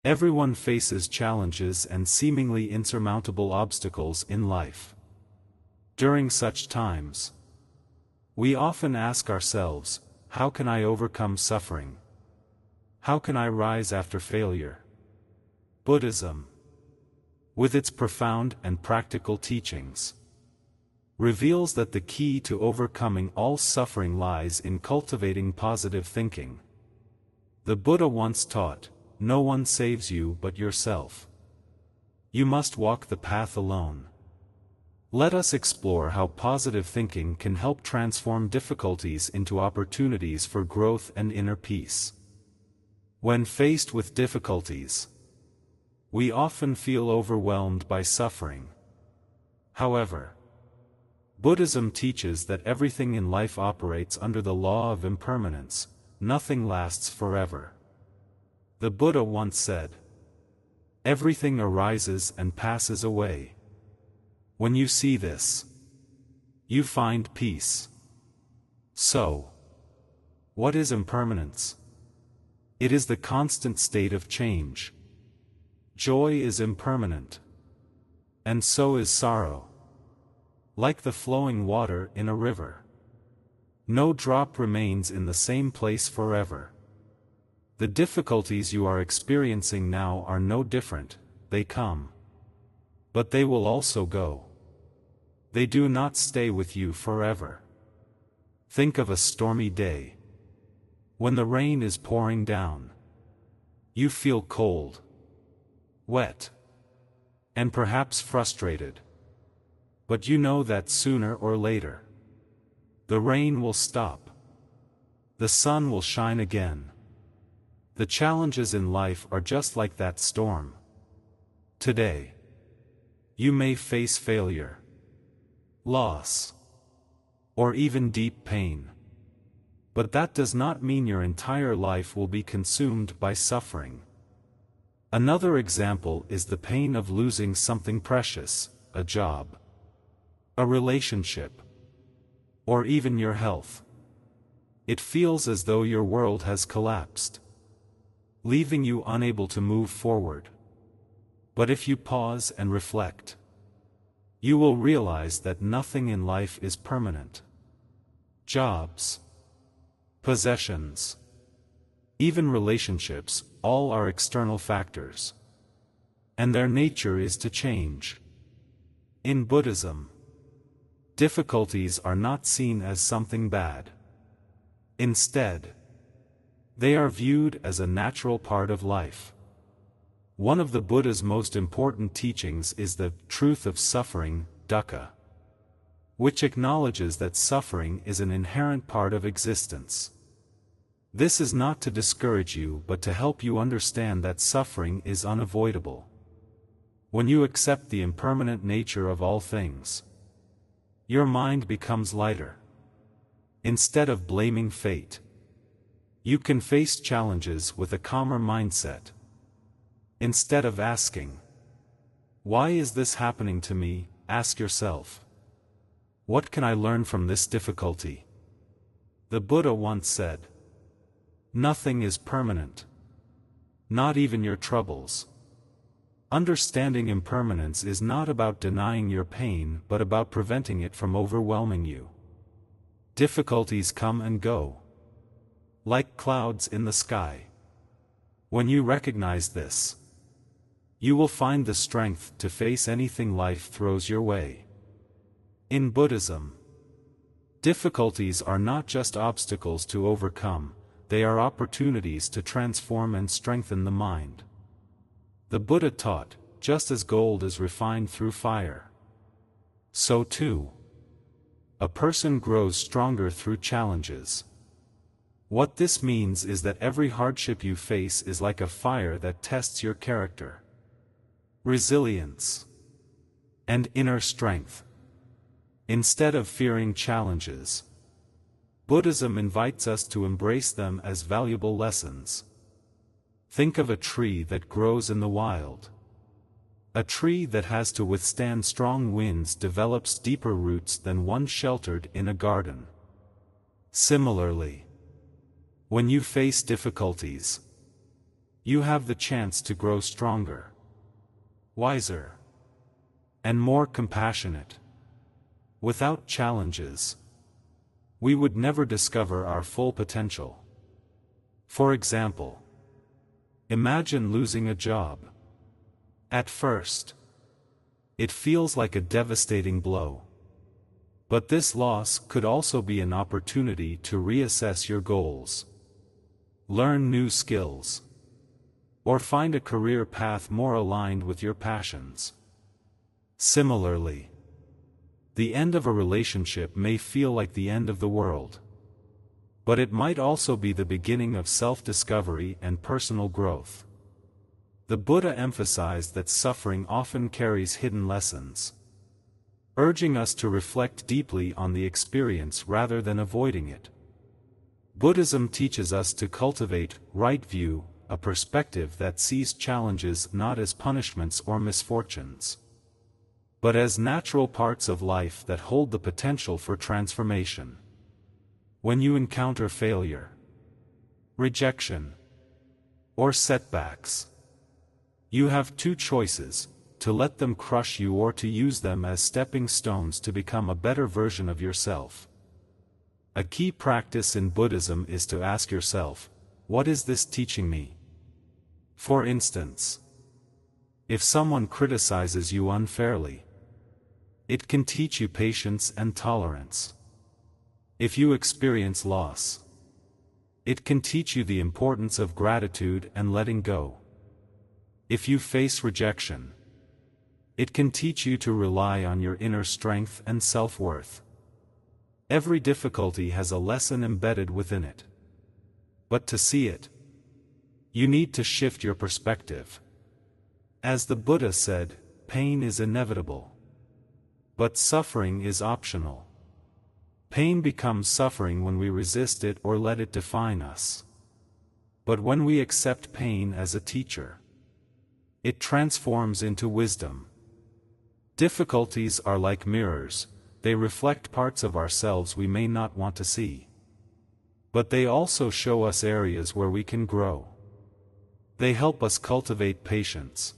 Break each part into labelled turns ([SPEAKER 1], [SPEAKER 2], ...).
[SPEAKER 1] Everyone faces challenges and seemingly insurmountable obstacles in life. During such times, we often ask ourselves, how can I overcome suffering? How can I rise after failure? Buddhism, with its profound and practical teachings, reveals that the key to overcoming all suffering lies in cultivating positive thinking. The Buddha once taught, "No one saves you but yourself. You must walk the path alone." Let us explore how positive thinking can help transform difficulties into opportunities for growth and inner peace. When faced with difficulties, we often feel overwhelmed by suffering. However, Buddhism teaches that everything in life operates under the law of impermanence. Nothing lasts forever. The Buddha once said, "Everything arises and passes away." When you see this, you find peace. So, what is impermanence? It is the constant state of change. Joy is impermanent, and so is sorrow. Like the flowing water in a river, no drop remains in the same place forever. The difficulties you are experiencing now are no different. They come, but they will also go. They do not stay with you forever. Think of a stormy day. When the rain is pouring down, you feel cold, wet, and perhaps frustrated. But you know that sooner or later, the rain will stop. The sun will shine again. The challenges in life are just like that storm. Today, you may face failure, loss, or even deep pain. But that does not mean your entire life will be consumed by suffering. Another example is the pain of losing something precious, a job, a relationship, or even your health. It feels as though your world has collapsed, leaving you unable to move forward. But if you pause and reflect, you will realize that nothing in life is permanent. Jobs, possessions, even relationships, all are external factors, and their nature is to change. In Buddhism, difficulties are not seen as something bad. Instead, they are viewed as a natural part of life. One of the Buddha's most important teachings is the truth of suffering, dukkha, which acknowledges that suffering is an inherent part of existence. This is not to discourage you but to help you understand that suffering is unavoidable. When you accept the impermanent nature of all things, your mind becomes lighter. Instead of blaming fate, you can face challenges with a calmer mindset. Instead of asking, "Why is this happening to me?" ask yourself, "What can I learn from this difficulty?" The Buddha once said, "Nothing is permanent. Not even your troubles." Understanding impermanence is not about denying your pain but about preventing it from overwhelming you. Difficulties come and go, like clouds in the sky. When you recognize this, you will find the strength to face anything life throws your way. In Buddhism, difficulties are not just obstacles to overcome, they are opportunities to transform and strengthen the mind. The Buddha taught, just as gold is refined through fire, so too, a person grows stronger through challenges. What this means is that every hardship you face is like a fire that tests your character, resilience, and inner strength. Instead of fearing challenges, Buddhism invites us to embrace them as valuable lessons. Think of a tree that grows in the wild. A tree that has to withstand strong winds develops deeper roots than one sheltered in a garden. Similarly, when you face difficulties, you have the chance to grow stronger, wiser, and more compassionate. Without challenges, we would never discover our full potential. For example, imagine losing a job. At first, it feels like a devastating blow. But this loss could also be an opportunity to reassess your goals, learn new skills, or find a career path more aligned with your passions. Similarly, the end of a relationship may feel like the end of the world. But it might also be the beginning of self-discovery and personal growth. The Buddha emphasized that suffering often carries hidden lessons, urging us to reflect deeply on the experience rather than avoiding it. Buddhism teaches us to cultivate right view, a perspective that sees challenges not as punishments or misfortunes, but as natural parts of life that hold the potential for transformation. When you encounter failure, rejection, or setbacks, you have two choices: to let them crush you or to use them as stepping stones to become a better version of yourself. A key practice in Buddhism is to ask yourself, what is this teaching me? For instance, if someone criticizes you unfairly, it can teach you patience and tolerance. If you experience loss, it can teach you the importance of gratitude and letting go. If you face rejection, it can teach you to rely on your inner strength and self-worth. Every difficulty has a lesson embedded within it. But to see it, you need to shift your perspective. As the Buddha said, pain is inevitable, but suffering is optional. Pain becomes suffering when we resist it or let it define us. But when we accept pain as a teacher, it transforms into wisdom. Difficulties are like mirrors, they reflect parts of ourselves we may not want to see. But they also show us areas where we can grow. They help us cultivate patience,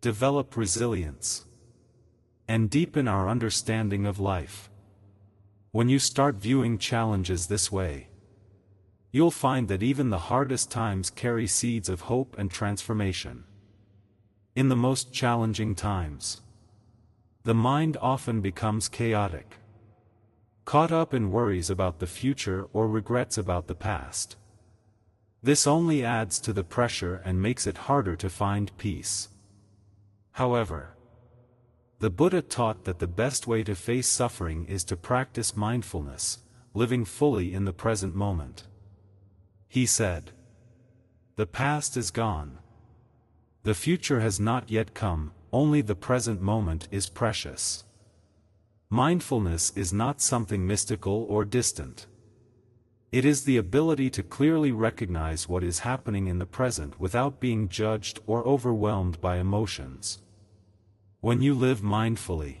[SPEAKER 1] develop resilience, and deepen our understanding of life. When you start viewing challenges this way, you'll find that even the hardest times carry seeds of hope and transformation. In the most challenging times, the mind often becomes chaotic, caught up in worries about the future or regrets about the past. This only adds to the pressure and makes it harder to find peace. However, the Buddha taught that the best way to face suffering is to practice mindfulness, living fully in the present moment. He said, "The past is gone. The future has not yet come, only the present moment is precious." Mindfulness is not something mystical or distant. It is the ability to clearly recognize what is happening in the present without being judged or overwhelmed by emotions. When you live mindfully,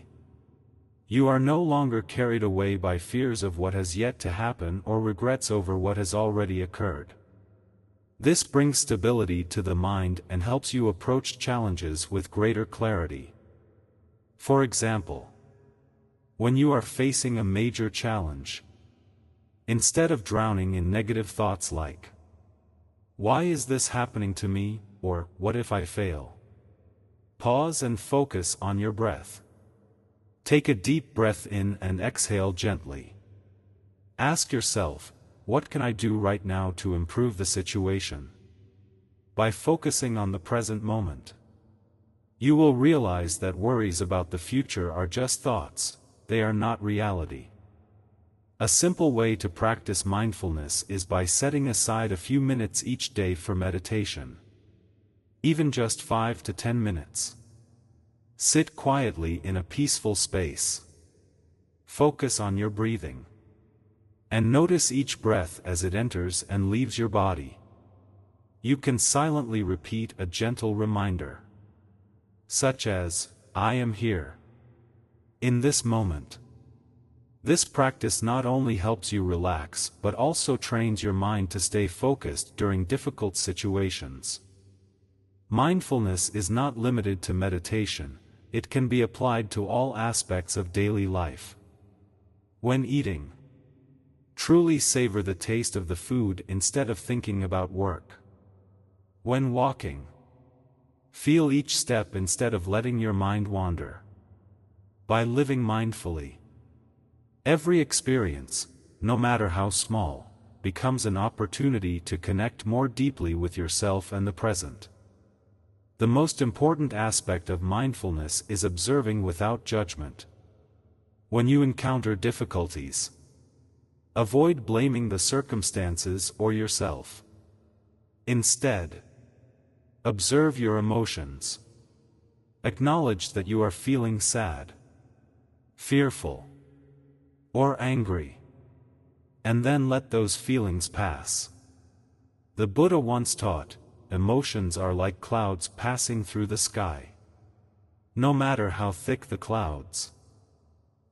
[SPEAKER 1] you are no longer carried away by fears of what has yet to happen or regrets over what has already occurred. This brings stability to the mind and helps you approach challenges with greater clarity. For example, when you are facing a major challenge, instead of drowning in negative thoughts like, "Why is this happening to me?" or "What if I fail?" pause and focus on your breath. Take a deep breath in and exhale gently. Ask yourself, what can I do right now to improve the situation? By focusing on the present moment, you will realize that worries about the future are just thoughts, they are not reality. A simple way to practice mindfulness is by setting aside a few minutes each day for meditation. Even just 5 to 10 minutes. Sit quietly in a peaceful space. Focus on your breathing. And notice each breath as it enters and leaves your body. You can silently repeat a gentle reminder, such as, "I am here, in this moment." This practice not only helps you relax but also trains your mind to stay focused during difficult situations. Mindfulness is not limited to meditation, it can be applied to all aspects of daily life. When eating, truly savor the taste of the food instead of thinking about work. When walking, feel each step instead of letting your mind wander. By living mindfully, every experience, no matter how small, becomes an opportunity to connect more deeply with yourself and the present. The most important aspect of mindfulness is observing without judgment. When you encounter difficulties, avoid blaming the circumstances or yourself. Instead, observe your emotions. Acknowledge that you are feeling sad, fearful, or angry, and then let those feelings pass. The Buddha once taught, emotions are like clouds passing through the sky. No matter how thick the clouds,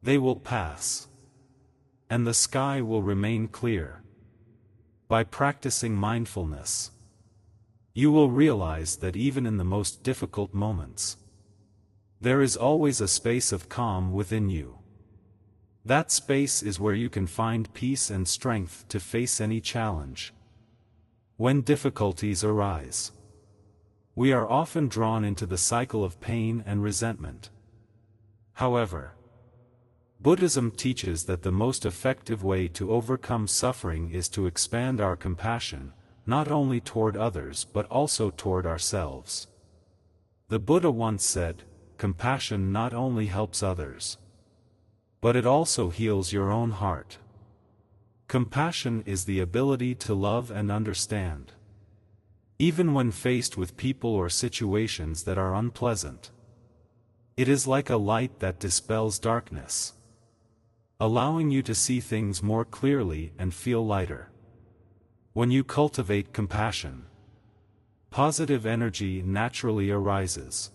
[SPEAKER 1] they will pass, and the sky will remain clear. By practicing mindfulness, you will realize that even in the most difficult moments, there is always a space of calm within you. That space is where you can find peace and strength to face any challenge. When difficulties arise, we are often drawn into the cycle of pain and resentment. However, Buddhism teaches that the most effective way to overcome suffering is to expand our compassion, not only toward others but also toward ourselves. The Buddha once said, compassion not only helps others, but it also heals your own heart. Compassion is the ability to love and understand, even when faced with people or situations that are unpleasant. It is like a light that dispels darkness, allowing you to see things more clearly and feel lighter. When you cultivate compassion, positive energy naturally arises,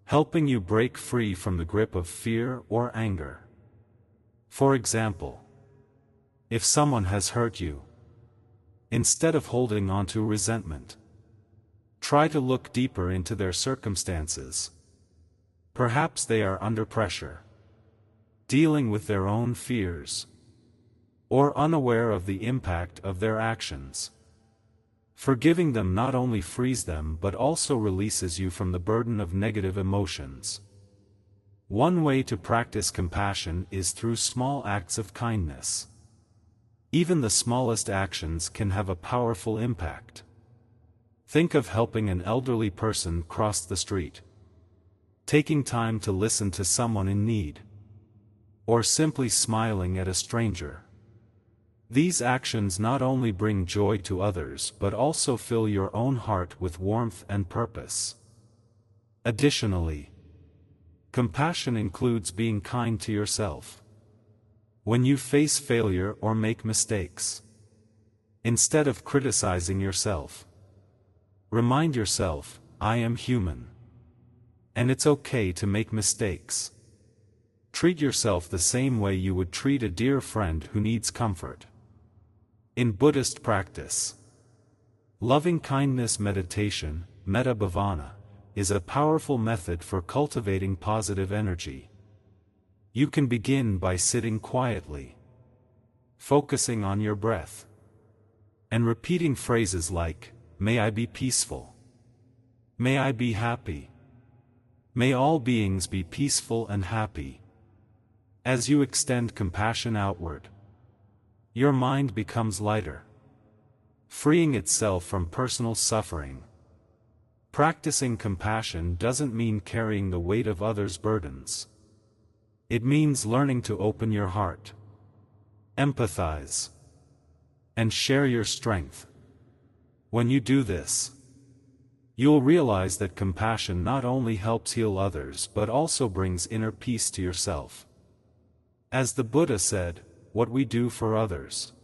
[SPEAKER 1] helping you break free from the grip of fear or anger. For example, if someone has hurt you, instead of holding on to resentment, try to look deeper into their circumstances. Perhaps they are under pressure, dealing with their own fears, or unaware of the impact of their actions. Forgiving them not only frees them but also releases you from the burden of negative emotions. One way to practice compassion is through small acts of kindness. Even the smallest actions can have a powerful impact. Think of helping an elderly person cross the street, taking time to listen to someone in need, or simply smiling at a stranger. These actions not only bring joy to others but also fill your own heart with warmth and purpose. Additionally, compassion includes being kind to yourself. When you face failure or make mistakes, instead of criticizing yourself, remind yourself, I am human, and it's okay to make mistakes. Treat yourself the same way you would treat a dear friend who needs comfort. In Buddhist practice, loving-kindness meditation, metta bhavana, is a powerful method for cultivating positive energy. You can begin by sitting quietly, focusing on your breath, and repeating phrases like, may I be peaceful, may I be happy, may all beings be peaceful and happy. As you extend compassion outward, your mind becomes lighter, freeing itself from personal suffering. Practicing compassion doesn't mean carrying the weight of others' burdens. It means learning to open your heart, empathize, and share your strength. When you do this, you'll realize that compassion not only helps heal others but also brings inner peace to yourself. As the Buddha said, what we do for others,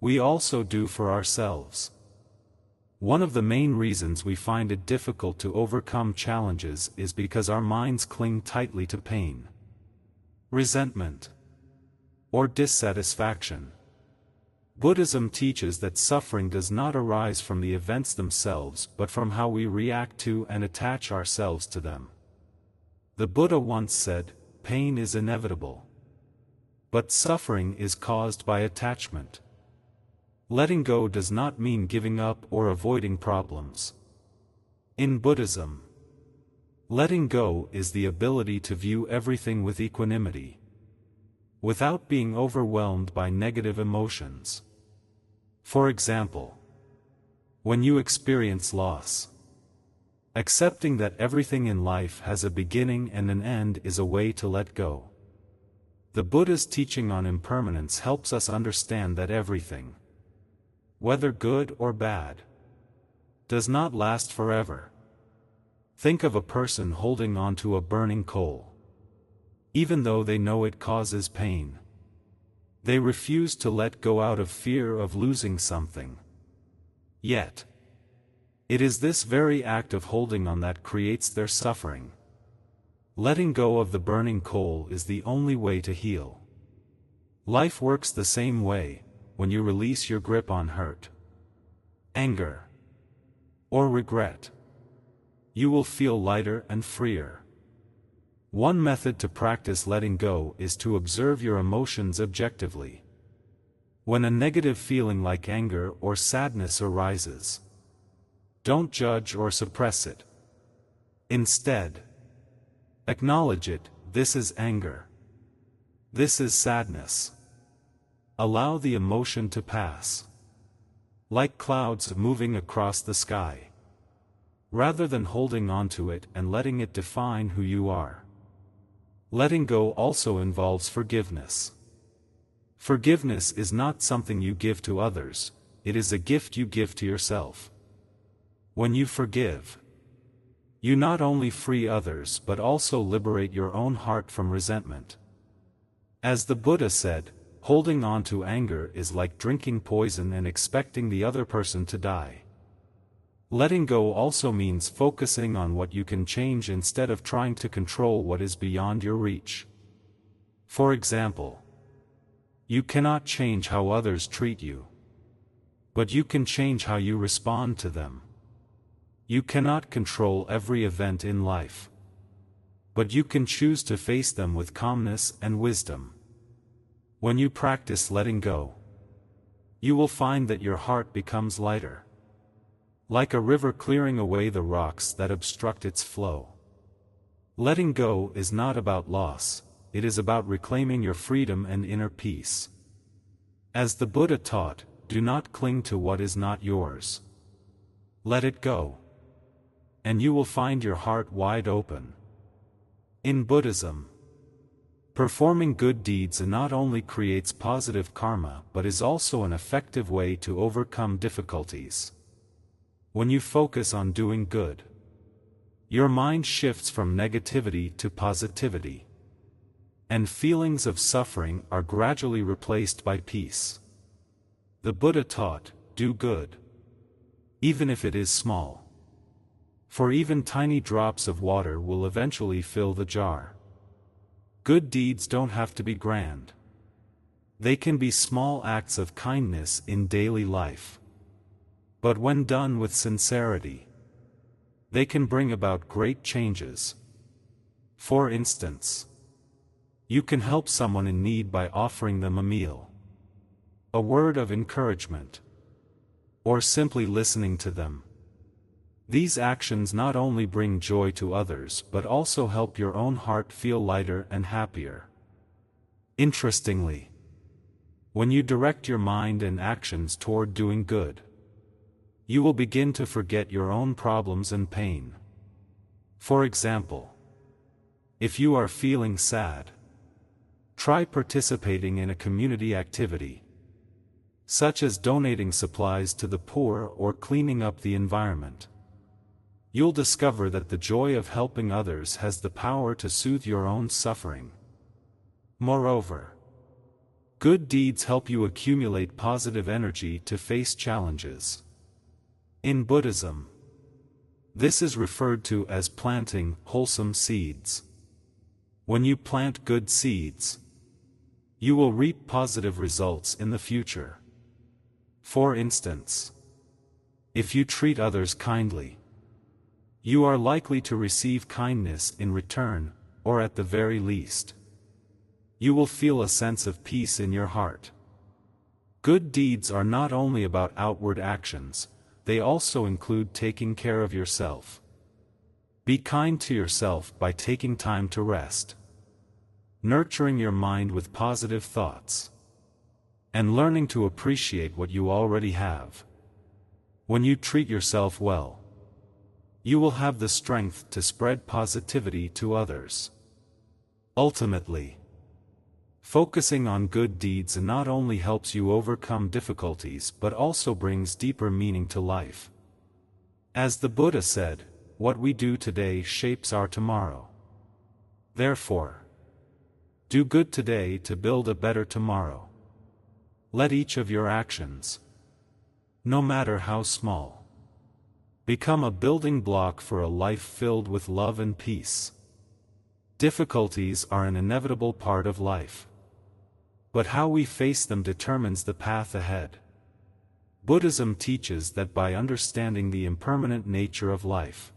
[SPEAKER 1] we also do for ourselves. One of the main reasons we find it difficult to overcome challenges is because our minds cling tightly to pain, resentment, or dissatisfaction. Buddhism teaches that suffering does not arise from the events themselves but from how we react to and attach ourselves to them. The Buddha once said, "Pain is inevitable. But suffering is caused by attachment." Letting go does not mean giving up or avoiding problems. In Buddhism, letting go is the ability to view everything with equanimity, without being overwhelmed by negative emotions. For example, when you experience loss, accepting that everything in life has a beginning and an end is a way to let go. The Buddha's teaching on impermanence helps us understand that everything, whether good or bad, does not last forever. Think of a person holding on to a burning coal. Even though they know it causes pain, they refuse to let go out of fear of losing something. Yet, it is this very act of holding on that creates their suffering. Letting go of the burning coal is the only way to heal. Life works the same way. When you release your grip on hurt, anger, or regret, you will feel lighter and freer. One method to practice letting go is to observe your emotions objectively. When a negative feeling like anger or sadness arises, don't judge or suppress it. Instead, acknowledge it. This is anger. This is sadness. Allow the emotion to pass, like clouds moving across the sky, rather than holding on to it and letting it define who you are. Letting go also involves forgiveness. Forgiveness is not something you give to others, it is a gift you give to yourself. When you forgive, you not only free others but also liberate your own heart from resentment. As the Buddha said, holding on to anger is like drinking poison and expecting the other person to die. Letting go also means focusing on what you can change instead of trying to control what is beyond your reach. For example, you cannot change how others treat you, but you can change how you respond to them. You cannot control every event in life, but you can choose to face them with calmness and wisdom. When you practice letting go, you will find that your heart becomes lighter, like a river clearing away the rocks that obstruct its flow. Letting go is not about loss, it is about reclaiming your freedom and inner peace. As the Buddha taught, do not cling to what is not yours. Let it go, and you will find your heart wide open. In Buddhism, performing good deeds not only creates positive karma but is also an effective way to overcome difficulties. When you focus on doing good, your mind shifts from negativity to positivity, and feelings of suffering are gradually replaced by peace. The Buddha taught, do good, even if it is small. For even tiny drops of water will eventually fill the jar. Good deeds don't have to be grand. They can be small acts of kindness in daily life. But when done with sincerity, they can bring about great changes. For instance, you can help someone in need by offering them a meal, a word of encouragement, or simply listening to them. These actions not only bring joy to others but also help your own heart feel lighter and happier. Interestingly, when you direct your mind and actions toward doing good, you will begin to forget your own problems and pain. For example, if you are feeling sad, try participating in a community activity, such as donating supplies to the poor or cleaning up the environment. You'll discover that the joy of helping others has the power to soothe your own suffering. Moreover, good deeds help you accumulate positive energy to face challenges. In Buddhism, this is referred to as planting wholesome seeds. When you plant good seeds, you will reap positive results in the future. For instance, if you treat others kindly, you are likely to receive kindness in return, or at the very least, you will feel a sense of peace in your heart. Good deeds are not only about outward actions, they also include taking care of yourself. Be kind to yourself by taking time to rest, nurturing your mind with positive thoughts, and learning to appreciate what you already have. When you treat yourself well, you will have the strength to spread positivity to others. Ultimately, focusing on good deeds not only helps you overcome difficulties but also brings deeper meaning to life. As the Buddha said, what we do today shapes our tomorrow. Therefore, do good today to build a better tomorrow. Let each of your actions, no matter how small, become a building block for a life filled with love and peace. Difficulties are an inevitable part of life, but how we face them determines the path ahead. Buddhism teaches that by understanding the impermanent nature of life,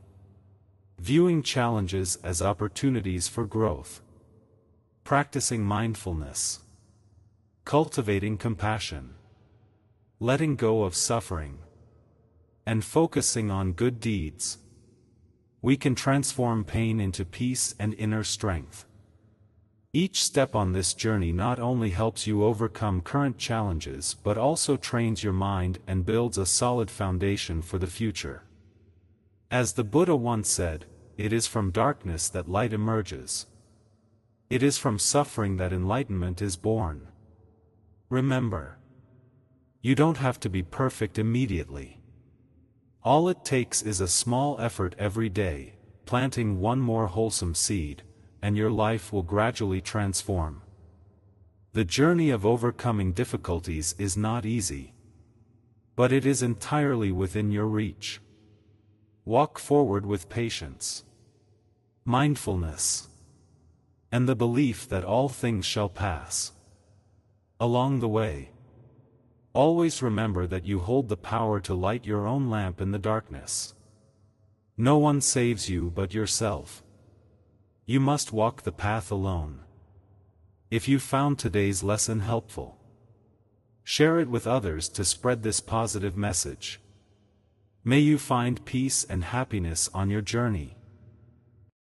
[SPEAKER 1] viewing challenges as opportunities for growth, practicing mindfulness, cultivating compassion, letting go of suffering, and focusing on good deeds, we can transform pain into peace and inner strength. Each step on this journey not only helps you overcome current challenges but also trains your mind and builds a solid foundation for the future. As the Buddha once said, it is from darkness that light emerges. It is from suffering that enlightenment is born. Remember, you don't have to be perfect immediately. All it takes is a small effort every day, planting one more wholesome seed, and your life will gradually transform. The journey of overcoming difficulties is not easy, but it is entirely within your reach. Walk forward with patience, mindfulness, and the belief that all things shall pass. Along the way, always remember that you hold the power to light your own lamp in the darkness. No one saves you but yourself. You must walk the path alone. If you found today's lesson helpful, share it with others to spread this positive message. May you find peace and happiness on your journey.